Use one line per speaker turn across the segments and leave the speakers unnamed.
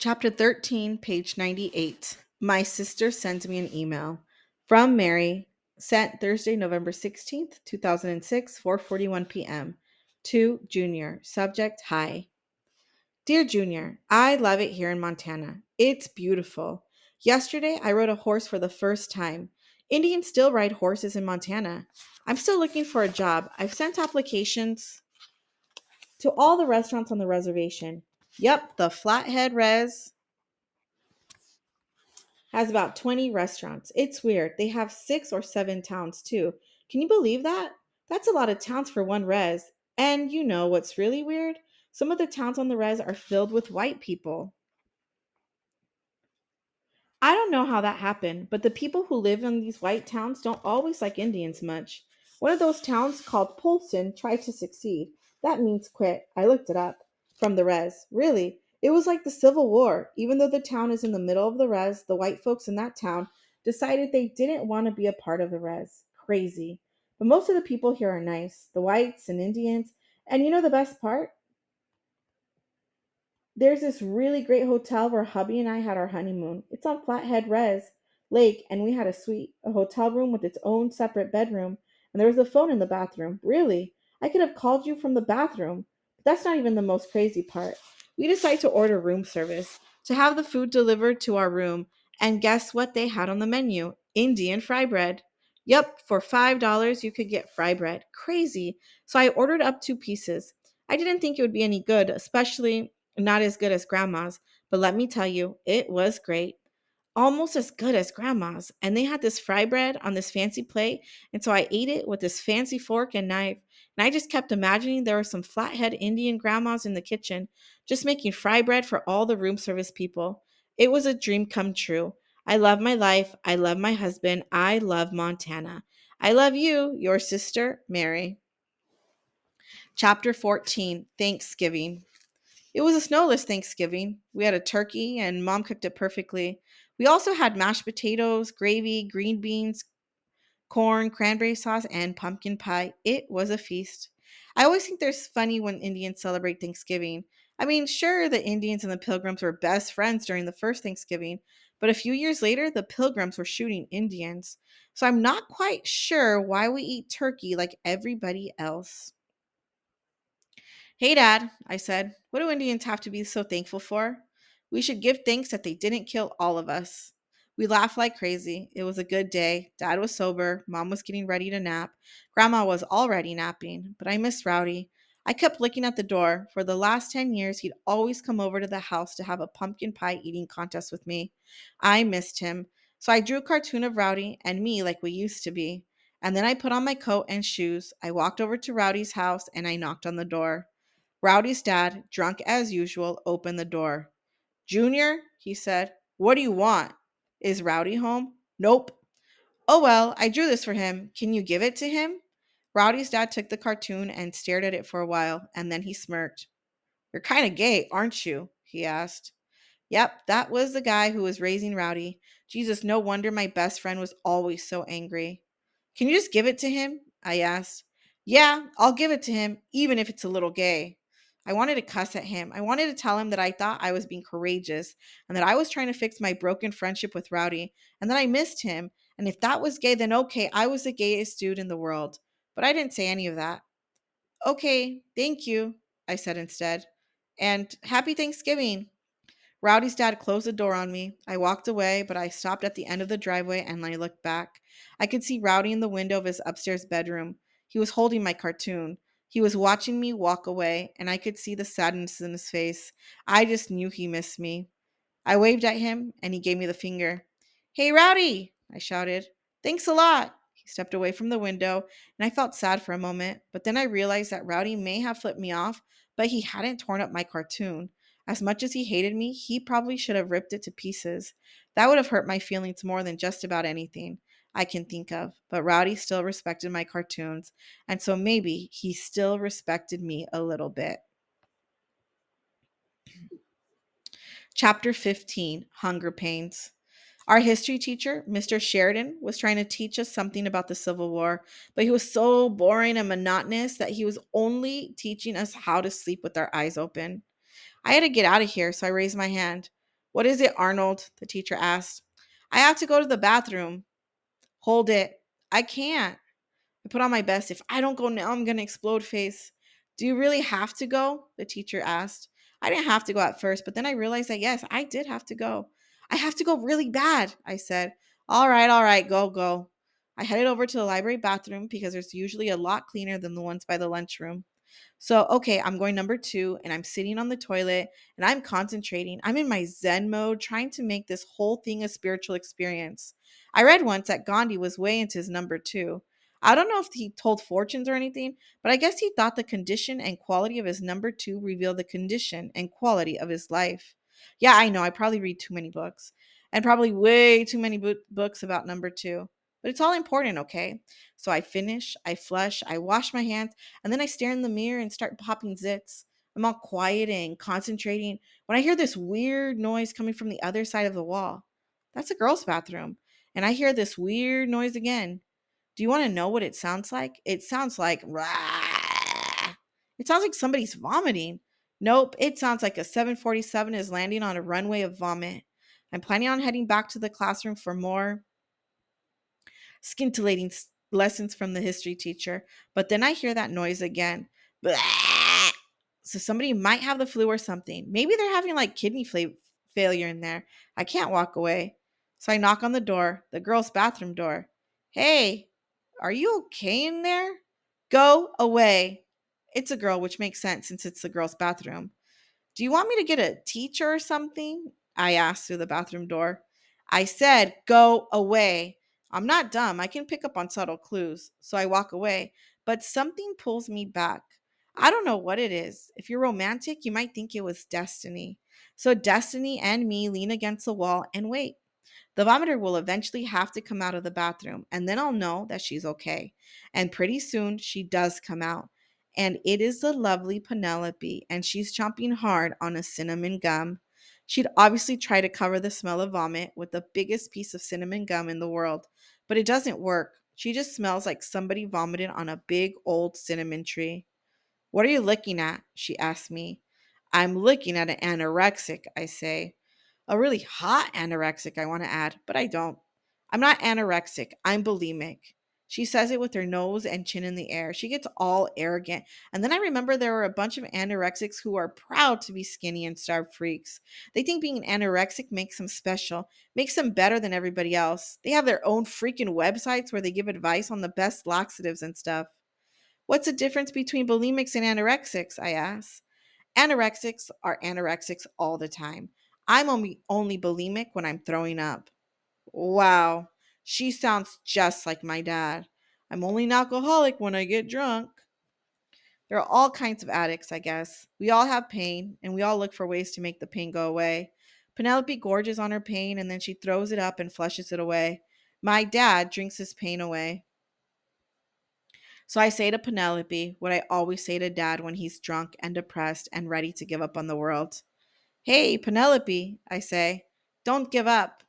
Chapter 13, page 98. My sister sends me an email. From Mary, sent Thursday, November 16th, 2006, 4:41 p.m. To Junior. Subject, hi. Dear Junior, I love it here in Montana. It's beautiful. Yesterday, I rode a horse for the first time. Indians still ride horses in Montana. I'm still looking for a job. I've sent applications to all the restaurants on the reservation. Yep, the Flathead Res has about 20 restaurants. It's weird. They have 6 or 7 towns too. Can you believe that? That's a lot of towns for one res. And you know what's really weird? Some of the towns on the res are filled with white people. I don't know how that happened, but the people who live in these white towns don't always like Indians much. One of those towns called Polson tried to succeed. That means quit. I looked it up from the res. Really? It was like the Civil War. Even though the town is in the middle of the res, the white folks in that town decided they didn't want to be a part of the res. Crazy. But most of the people here are nice, the whites and Indians. And you know the best part? There's this really great hotel where hubby and I had our honeymoon. It's on Flathead Res Lake, and we had a suite, a hotel room with its own separate bedroom, and there was a phone in the bathroom. Really, I could have called you from the bathroom. But that's not even the most crazy part. We decided to order room service, to have the food delivered to our room, and guess what they had on the menu? Indian fry bread. Yep, for $5 you could get fry bread. Crazy. So I ordered up 2 pieces. I didn't think it would be any good, especially not as good as grandma's, but let me tell you, it was great. Almost as good as grandma's. And they had this fry bread on this fancy plate. And so I ate it with this fancy fork and knife. And I just kept imagining there were some flathead Indian grandmas in the kitchen just making fry bread for all the room service people. It was a dream come true. I love my life. I love my husband. I love Montana. I love you, your sister, Mary. Chapter 14, Thanksgiving. It was a snowless Thanksgiving. We had a turkey, and mom cooked it perfectly. We also had mashed potatoes, gravy, green beans, corn, cranberry sauce, and pumpkin pie. It was a feast. I always think there's funny when Indians celebrate Thanksgiving. I mean, sure, the Indians and the Pilgrims were best friends during the first Thanksgiving, but a few years later, the Pilgrims were shooting Indians. So I'm not quite sure why we eat turkey like everybody else. Hey, Dad, I said, what do Indians have to be so thankful for? We should give thanks that they didn't kill all of us. We laughed like crazy. It was a good day. Dad was sober. Mom was getting ready to nap. Grandma was already napping, but I missed Rowdy. I kept looking at the door. For the last 10 years, he'd always come over to the house to have a pumpkin pie eating contest with me. I missed him. So I drew a cartoon of Rowdy and me like we used to be. And then I put on my coat and shoes. I walked over to Rowdy's house and I knocked on the door. Rowdy's dad, drunk as usual, opened the door. Junior, he said, what do you want? Is Rowdy home? Nope. Oh well, I drew this for him. Can you give it to him? Rowdy's dad took the cartoon and stared at it for a while, and then he smirked. You're kind of gay, aren't you? He asked. Yep, that was the guy who was raising Rowdy. Jesus, no wonder my best friend was always so angry. Can you just give it to him? I asked. Yeah, I'll give it to him, even if it's a little gay. I wanted to cuss at him. I wanted to tell him that I thought I was being courageous and that I was trying to fix my broken friendship with Rowdy and that I missed him. And if that was gay, then okay, I was the gayest dude in the world. But I didn't say any of that. Okay, thank you, I said instead. And happy Thanksgiving. Rowdy's dad closed the door on me. I walked away, but I stopped at the end of the driveway and I looked back. I could see Rowdy in the window of his upstairs bedroom. He was holding my cartoon. He was watching me walk away, and I could see the sadness in his face. I just knew he missed me. I waved at him, and he gave me the finger. Hey, Rowdy! I shouted. Thanks a lot. He stepped away from the window, and I felt sad for a moment, but then I realized that Rowdy may have flipped me off, but he hadn't torn up my cartoon. As much as he hated me, he probably should have ripped it to pieces. That would have hurt my feelings more than just about anything I can think of, but Rowdy still respected my cartoons, and so maybe he still respected me a little bit. Chapter 15, Hunger Pains. Our history teacher, Mr. Sheridan, was trying to teach us something about the Civil War, but he was so boring and monotonous that he was only teaching us how to sleep with our eyes open. I had to get out of here, so I raised my hand. What is it, Arnold? The teacher asked. I have to go to the bathroom. Hold it. I can't. I put on my best. If I don't go now, I'm going to explode face. Do you really have to go? The teacher asked. I didn't have to go at first, but then I realized that yes, I did have to go. I have to go really bad, I said. All right, go, go. I headed over to the library bathroom because there's usually a lot cleaner than the ones by the lunchroom. So, okay, I'm going number two, and I'm sitting on the toilet and I'm concentrating. I'm in my Zen mode, trying to make this whole thing a spiritual experience. I read once that Gandhi was way into his number two. I don't know if he told fortunes or anything, but I guess he thought the condition and quality of his number two revealed the condition and quality of his life. Yeah, I know, I probably read too many books and probably way too many books about number two, but it's all important, okay? So I finish, I flush, I wash my hands, and then I stare in the mirror and start popping zits. I'm all quiet and concentrating when I hear this weird noise coming from the other side of the wall. That's a girl's bathroom. And I hear this weird noise again. Do you want to know what it sounds like? It sounds like "Rah." It sounds like somebody's vomiting. Nope, it sounds like a 747 is landing on a runway of vomit. I'm planning on heading back to the classroom for more scintillating lessons from the history teacher. But then I hear that noise again. Blah! So somebody might have the flu or something. Maybe they're having like kidney failure in there. I can't walk away. So I knock on the door, the girls' bathroom door. Hey, are you okay in there? Go away. It's a girl, which makes sense since it's the girls' bathroom. Do you want me to get a teacher or something? I asked through the bathroom door. I said, go away. I'm not dumb. I can pick up on subtle clues. So I walk away, but something pulls me back. I don't know what it is. If you're romantic, you might think it was destiny. So Destiny and me lean against the wall and wait. The vomiter will eventually have to come out of the bathroom, and then I'll know that she's okay. And pretty soon she does come out. And it is the lovely Penelope, and she's chomping hard on a cinnamon gum. She'd obviously try to cover the smell of vomit with the biggest piece of cinnamon gum in the world, but it doesn't work. She just smells like somebody vomited on a big old cinnamon tree. What are you looking at? She asked me. I'm looking at an anorexic, I say. A really hot anorexic, I want to add, but I don't. I'm not anorexic, I'm bulimic. She says it with her nose and chin in the air. She gets all arrogant. And then I remember there were a bunch of anorexics who are proud to be skinny and starved freaks. They think being anorexic makes them special, makes them better than everybody else. They have their own freaking websites where they give advice on the best laxatives and stuff. What's the difference between bulimics and anorexics? I ask. Anorexics are anorexics all the time. I'm only bulimic when I'm throwing up. Wow, she sounds just like my dad. I'm only an alcoholic when I get drunk. There are all kinds of addicts, I guess. We all have pain, and we all look for ways to make the pain go away. Penelope gorges on her pain, and then she throws it up and flushes it away. My dad drinks his pain away. So I say to Penelope what I always say to dad when he's drunk and depressed and ready to give up on the world. Hey, Penelope, I say, don't give up.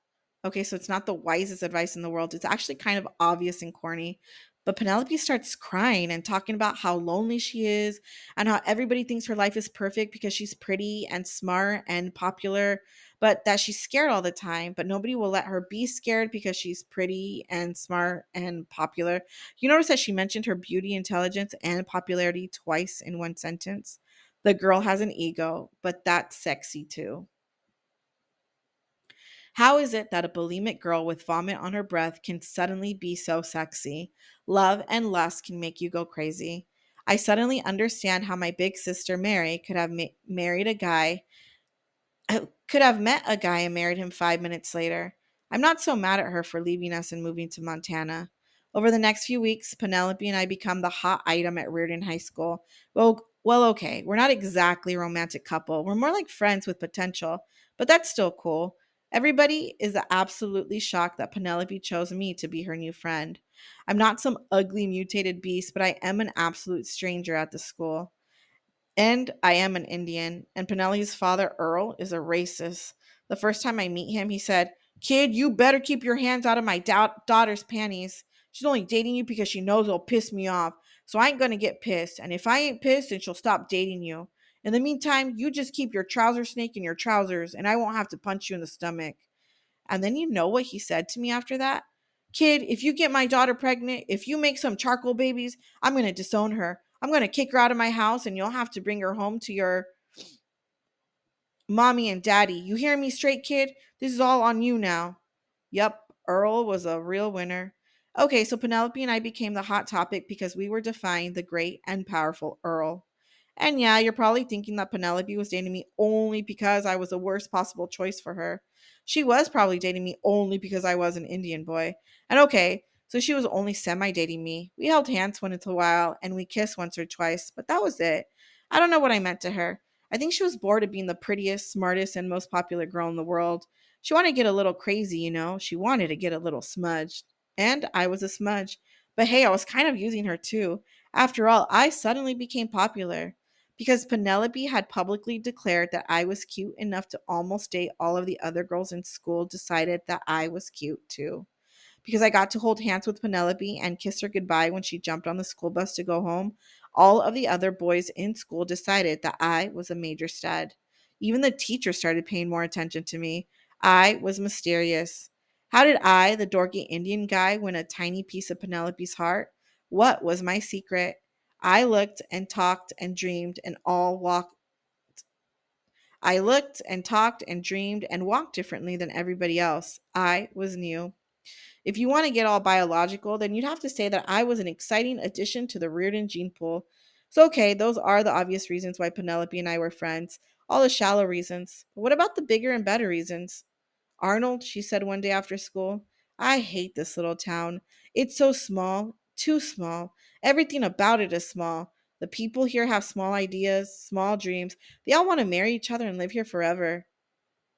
Okay, so it's not the wisest advice in the world. It's actually kind of obvious and corny. But Penelope starts crying and talking about how lonely she is and how everybody thinks her life is perfect because she's pretty and smart and popular, but that she's scared all the time. But nobody will let her be scared because she's pretty and smart and popular. You notice that she mentioned her beauty, intelligence, and popularity twice in one sentence. The girl has an ego, but that's sexy too. How is it that a bulimic girl with vomit on her breath can suddenly be so sexy? Love and lust can make you go crazy. I suddenly understand how my big sister Mary could have married a guy could have met a guy and married him 5 minutes later. I'm not so mad at her for leaving us and moving to Montana. Over the next few weeks, Penelope and I become the hot item at Reardon High School. Okay, we're not exactly a romantic couple. We're more like friends with potential, but that's still cool. Everybody is absolutely shocked that Penelope chose me to be her new friend. I'm not some ugly mutated beast, but I am an absolute stranger at the school. And I am an Indian. And Penelope's father, Earl, is a racist. The first time I meet him, he said, Kid, you better keep your hands out of my daughter's panties. She's only dating you because she knows it'll piss me off. So I ain't gonna get pissed. And if I ain't pissed, then she'll stop dating you. In the meantime, you just keep your trouser snake in your trousers and I won't have to punch you in the stomach. And then you know what he said to me after that? Kid, if you get my daughter pregnant, if you make some charcoal babies, I'm going to disown her. I'm going to kick her out of my house and you'll have to bring her home to your mommy and daddy. You hear me straight, kid? This is all on you now. Yup, Earl was a real winner. Okay, so Penelope and I became the hot topic because we were defying the great and powerful Earl. And yeah, you're probably thinking that Penelope was dating me only because I was the worst possible choice for her. She was probably dating me only because I was an Indian boy. And okay, so she was only semi dating me. We held hands once in a while and we kissed once or twice, but that was it. I don't know what I meant to her. I think she was bored of being the prettiest, smartest, and most popular girl in the world. She wanted to get a little crazy, you know? She wanted to get a little smudged. And I was a smudge. But hey, I was kind of using her too. After all, I suddenly became popular because Penelope had publicly declared that I was cute enough to almost date all of the other girls in school, decided that I was cute too because I got to hold hands with Penelope and kiss her goodbye when she jumped on the school bus to go home, all of the other boys in school decided that I was a major stud. Even the teacher started paying more attention to me. I was mysterious. How did I, the dorky Indian guy, win a tiny piece of Penelope's heart? What was my secret? I looked and talked and dreamed and all walked. I looked and talked and dreamed and walked differently than everybody else. I was new. If you want to get all biological, then you'd have to say that I was an exciting addition to the Reardon gene pool. So, okay, those are the obvious reasons why Penelope and I were friends, all the shallow reasons. But what about the bigger and better reasons? Arnold, she said one day after school, I hate this little town. It's so small, too small. Everything about it is small. The people here have small ideas, small dreams. They all want to marry each other and live here forever.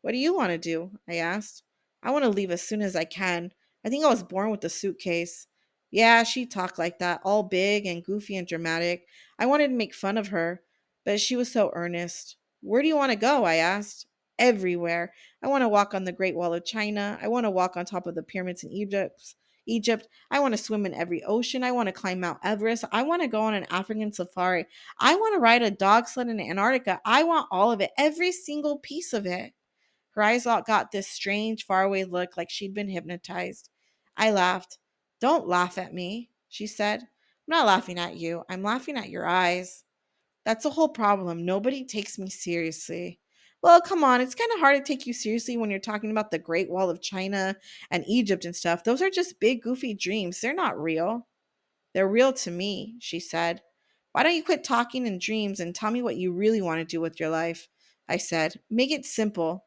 What do you want to do? I asked. I want to leave as soon as I can. I think I was born with a suitcase. Yeah, she talked like that, all big and goofy and dramatic. I wanted to make fun of her, but she was so earnest. Where do you want to go? I asked. Everywhere. I want to walk on the Great Wall of China. I want to walk on top of the pyramids in Egypt. Egypt. I want to swim in every ocean. I want to climb Mount Everest. I want to go on an African safari. I want to ride a dog sled in Antarctica. I want all of it, every single piece of it. Her eyes got this strange, faraway look like she'd been hypnotized. I laughed. Don't laugh at me, she said. I'm not laughing at you. I'm laughing at your eyes. That's the whole problem. Nobody takes me seriously. Well, come on. It's kind of hard to take you seriously when you're talking about the Great Wall of China and Egypt and stuff. Those are just big, goofy dreams. They're not real. They're real to me, she said. Why don't you quit talking in dreams and tell me what you really want to do with your life? I said. Make it simple.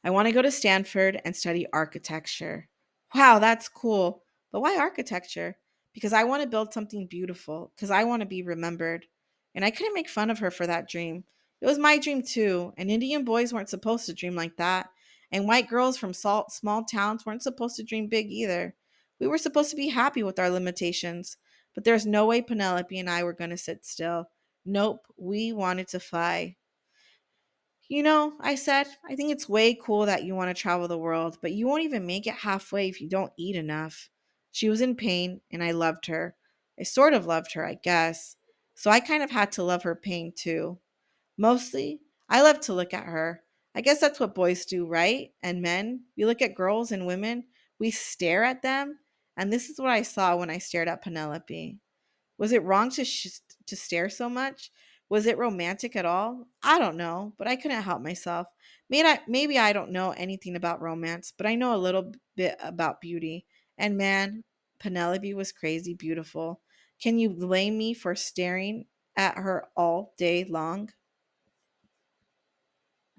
I want to go to Stanford and study architecture. Wow, that's cool. But why architecture? Because I want to build something beautiful, because I want to be remembered. And I couldn't make fun of her for that dream. It was my dream too, and Indian boys weren't supposed to dream like that. And white girls from small towns weren't supposed to dream big either. We were supposed to be happy with our limitations. But there's no way Penelope and I were going to sit still. Nope, we wanted to fly. You know, I said, I think it's way cool that you want to travel the world, but you won't even make it halfway if you don't eat enough. She was in pain, and I loved her. I sort of loved her, I guess. So I kind of had to love her pain too. Mostly, I love to look at her. I guess that's what boys do, right? And men, we look at girls and women, we stare at them. And this is what I saw when I stared at Penelope. Was it wrong to stare so much? Was it romantic at all? I don't know, but I couldn't help myself. Maybe I don't know anything about romance, but I know a little bit about beauty. And man, Penelope was crazy beautiful. Can you blame me for staring at her all day long?